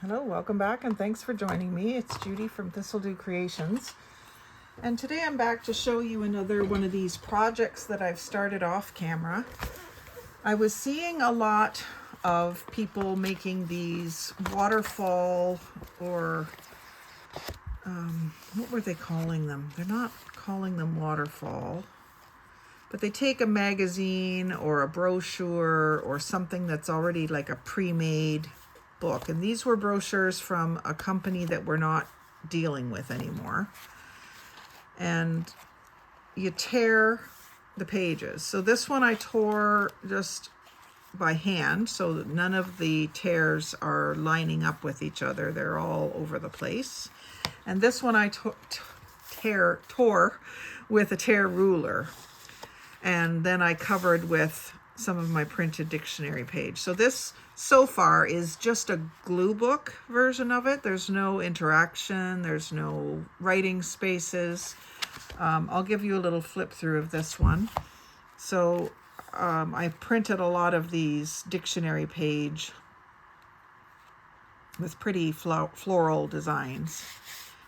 Hello, welcome back, and thanks for joining me. It's Judy from Thistledew Creations, and today I'm back to show you another one of these projects that I've started off camera. I was seeing a lot of people making these waterfall, or what were they calling them? They're not calling them waterfall, but they take a magazine or a brochure or something that's already like a pre-made book, and these were brochures from a company that we're not dealing with anymore, and you tear the pages. So this one I tore just by hand, so that none of the tears are lining up with each other. They're all over the place. And this one I tore with a tear ruler, and then I covered with some of my printed dictionary page. So this so far is just a glue book version of it. There's no interaction, there's no writing spaces. I'll give you a little flip through of this one. So I printed a lot of these dictionary page with pretty floral designs.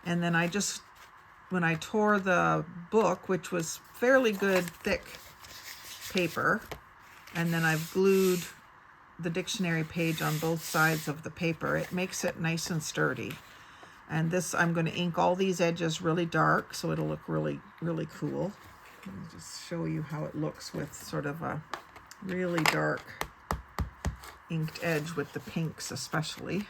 And then when I tore the book, which was fairly good thick paper, and then I've glued the dictionary page on both sides of the paper, it makes it nice and sturdy. And this, I'm going to ink all these edges really dark, so it'll look really, really cool. Let me just show you how it looks with sort of a really dark inked edge with the pinks especially.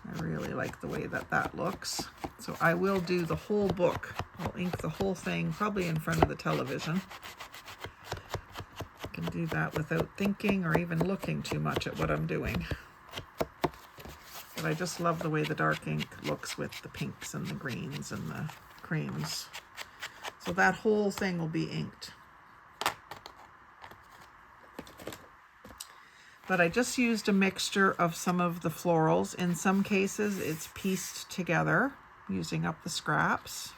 I really like the way that looks. So I will do the whole book. I'll ink the whole thing, probably in front of the television. I can do that without thinking or even looking too much at what I'm doing. But I just love the way the dark ink looks with the pinks and the greens and the creams. So that whole thing will be inked. But I just used a mixture of some of the florals. In some cases, it's pieced together using up the scraps.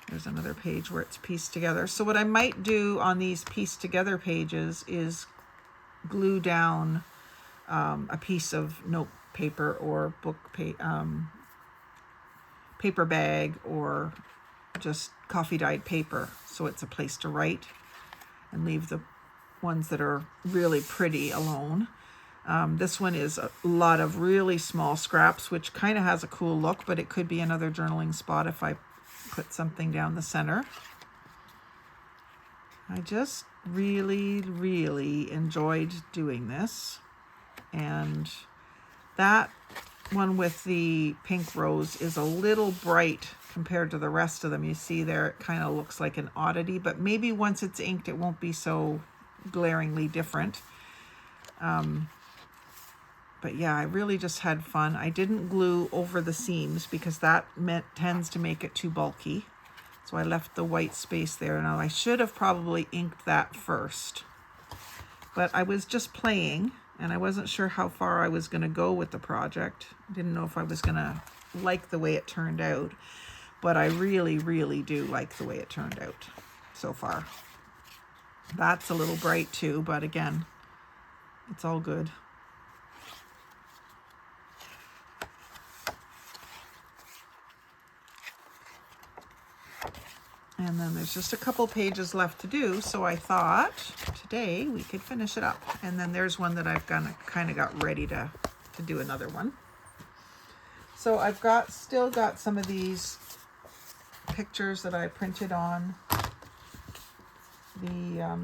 There's another page where it's pieced together. So what I might do on these pieced together pages is glue down a piece of note paper or paper bag, or just coffee dyed paper, so it's a place to write, and leave the ones that are really pretty alone. This one is a lot of really small scraps, which kind of has a cool look, but it could be another journaling spot if I put something down the center. I just really, really enjoyed doing this. And that one with the pink rose is a little bright compared to the rest of them. You see there, it kind of looks like an oddity, but maybe once it's inked, it won't be so glaringly different. But yeah, I really just had fun. I didn't glue over the seams because that tends to make it too bulky. So I left the white space there. Now I should have probably inked that first, but I was just playing and I wasn't sure how far I was going to go with the project. I didn't know if I was going to like the way it turned out, but I really, really do like the way it turned out so far. That's a little bright too, but again, it's all good. And then there's just a couple pages left to do, so I thought today we could finish it up. And then there's one that I've kind of got ready to do another one. So I've still got some of these pictures that I printed on the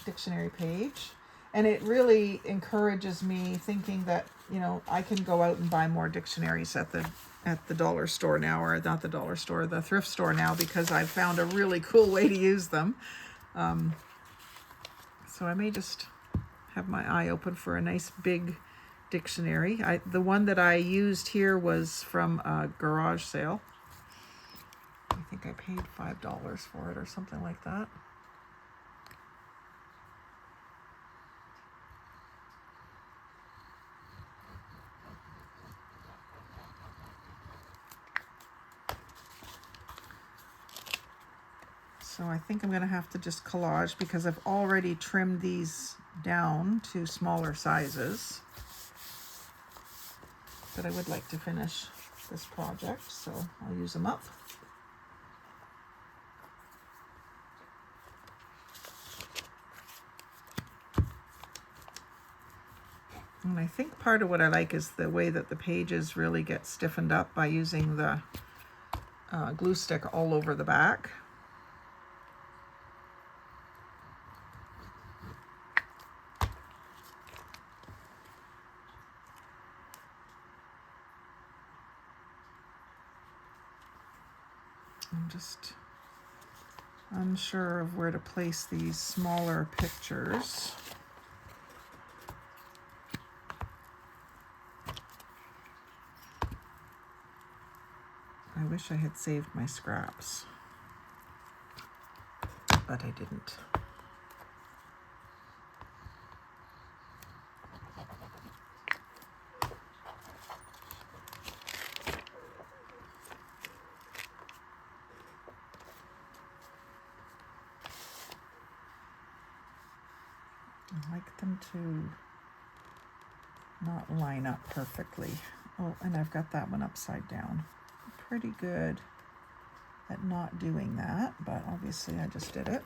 dictionary page, and it really encourages me thinking that, you know, I can go out and buy more dictionaries at the dollar store now, or not the dollar store, the thrift store now, because I've found a really cool way to use them. So I may just have my eye open for a nice big dictionary. The one that I used here was from a garage sale. I think I paid $5 for it or something like that. So I think I'm going to have to just collage because I've already trimmed these down to smaller sizes. but I would like to finish this project, so I'll use them up. And I think part of what I like is the way that the pages really get stiffened up by using the glue stick all over the back. I'm just unsure of where to place these smaller pictures. I wish I had saved my scraps, but I didn't. I like them to not line up perfectly. Oh, and I've got that one upside down. Pretty good at not doing that, but obviously I just did it.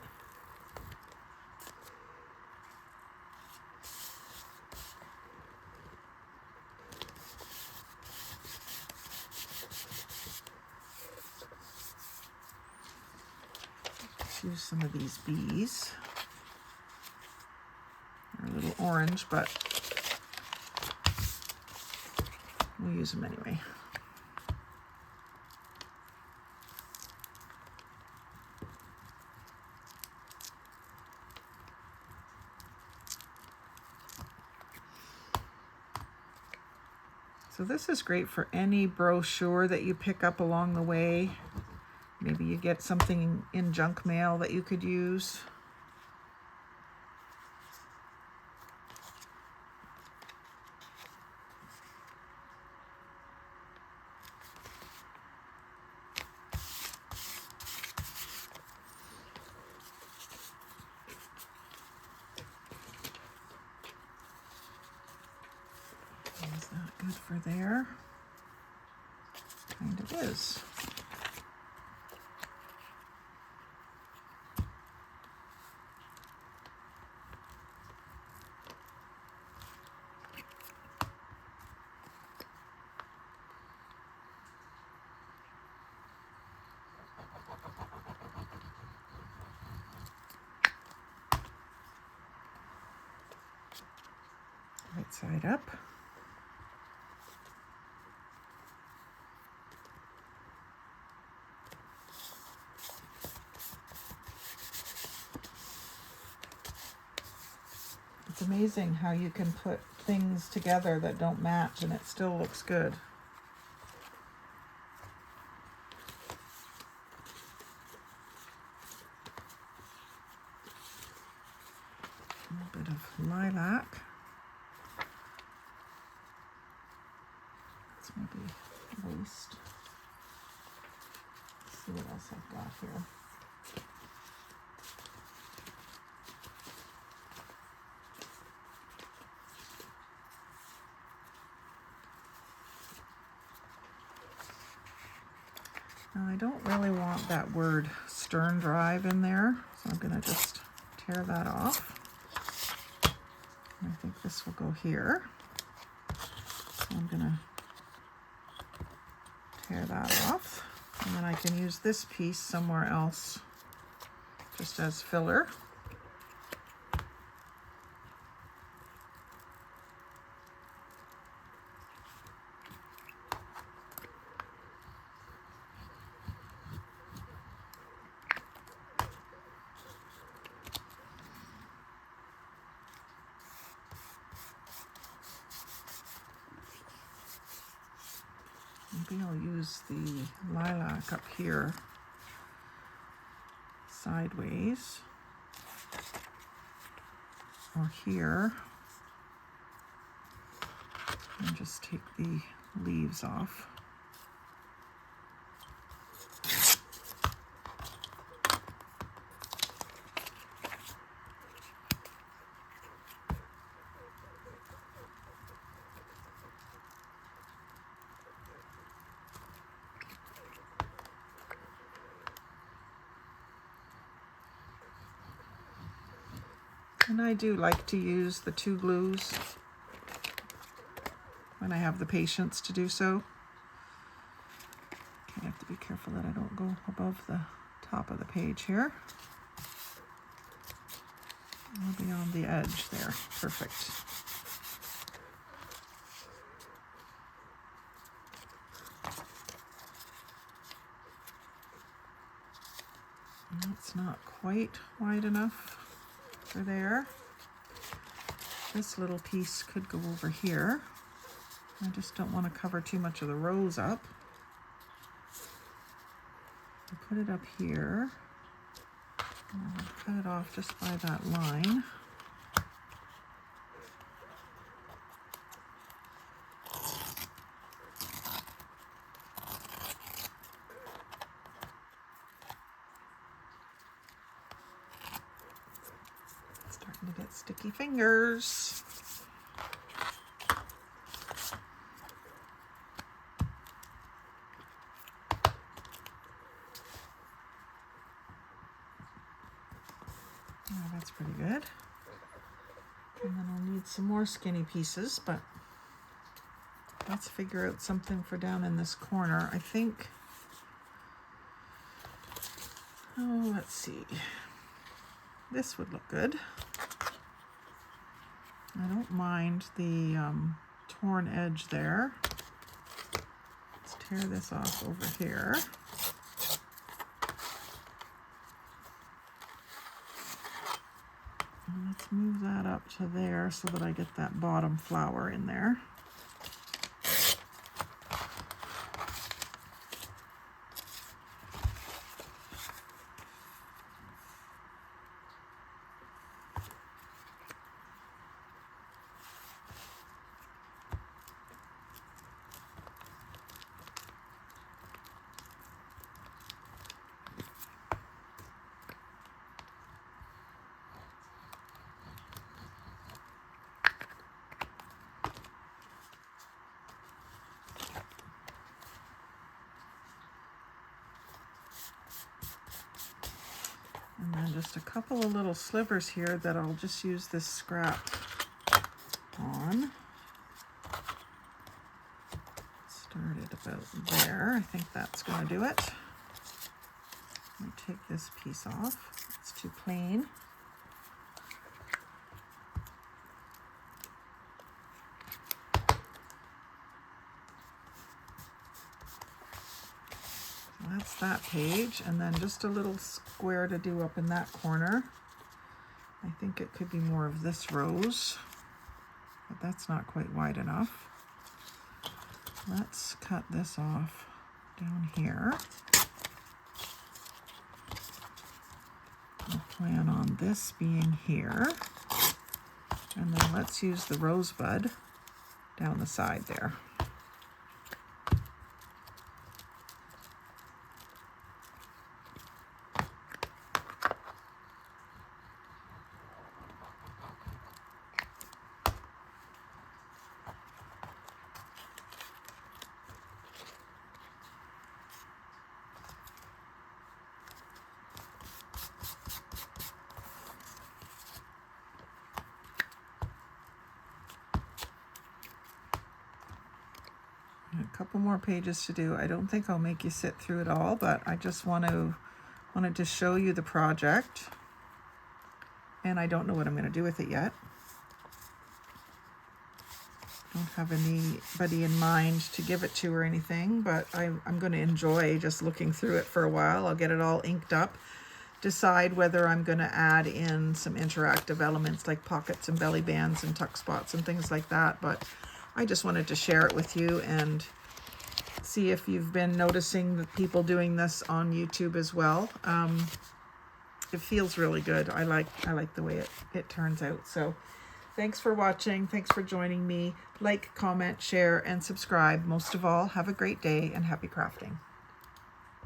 Let's use some of these bees. They're a little orange, but we'll use them anyway. So this is great for any brochure that you pick up along the way. Maybe you get something in junk mail that you could use. Is that good for there? Kind of is. Right side up. It's amazing how you can put things together that don't match and it still looks good. A little bit of lilac. Let's maybe waste. Let's see what else I've got here. Now I don't really want that word stern drive in there, so I'm going to just tear that off. And I think this will go here. So I'm going to tear that off, and then I can use this piece somewhere else just as filler. Maybe I'll use the lilac up here sideways, or here, and just take the leaves off. And I do like to use the 2 glues when I have the patience to do so. Okay, I have to be careful that I don't go above the top of the page here. I'll be on the edge there. Perfect. It's not quite wide enough for there. This little piece could go over here. I just don't want to cover too much of the rose up. I'll put it up here. I'll cut it off just by that line. Starting to get sticky fingers. Oh, that's pretty good. And then I'll need some more skinny pieces, but let's figure out something for down in this corner. I think, oh, let's see. This would look good. I don't mind the torn edge there. Let's tear this off over here. And let's move that up to there so that I get that bottom flower in there. And then just a couple of little slivers here that I'll just use this scrap on. Start it about there. I think that's going to do it. Let me take this piece off. It's too plain. That's that page, and then just a little square to do up in that corner. I think it could be more of this rose, but that's not quite wide enough. Let's cut this off down here. I'll plan on this being here, and then let's use the rosebud down the side there. A couple more pages to do. I don't think I'll make you sit through it all, but I just wanted to show you the project, and I don't know what I'm going to do with it yet. Don't have anybody in mind to give it to or anything, but I'm going to enjoy just looking through it for a while. I'll get it all inked up, decide whether I'm going to add in some interactive elements like pockets and belly bands and tuck spots and things like that, but I just wanted to share it with you and see if you've been noticing the people doing this on YouTube as well. It feels really good. I like the way it turns out. So thanks for watching. Thanks for joining me. Like, comment, share, and subscribe. Most of all, have a great day and happy crafting.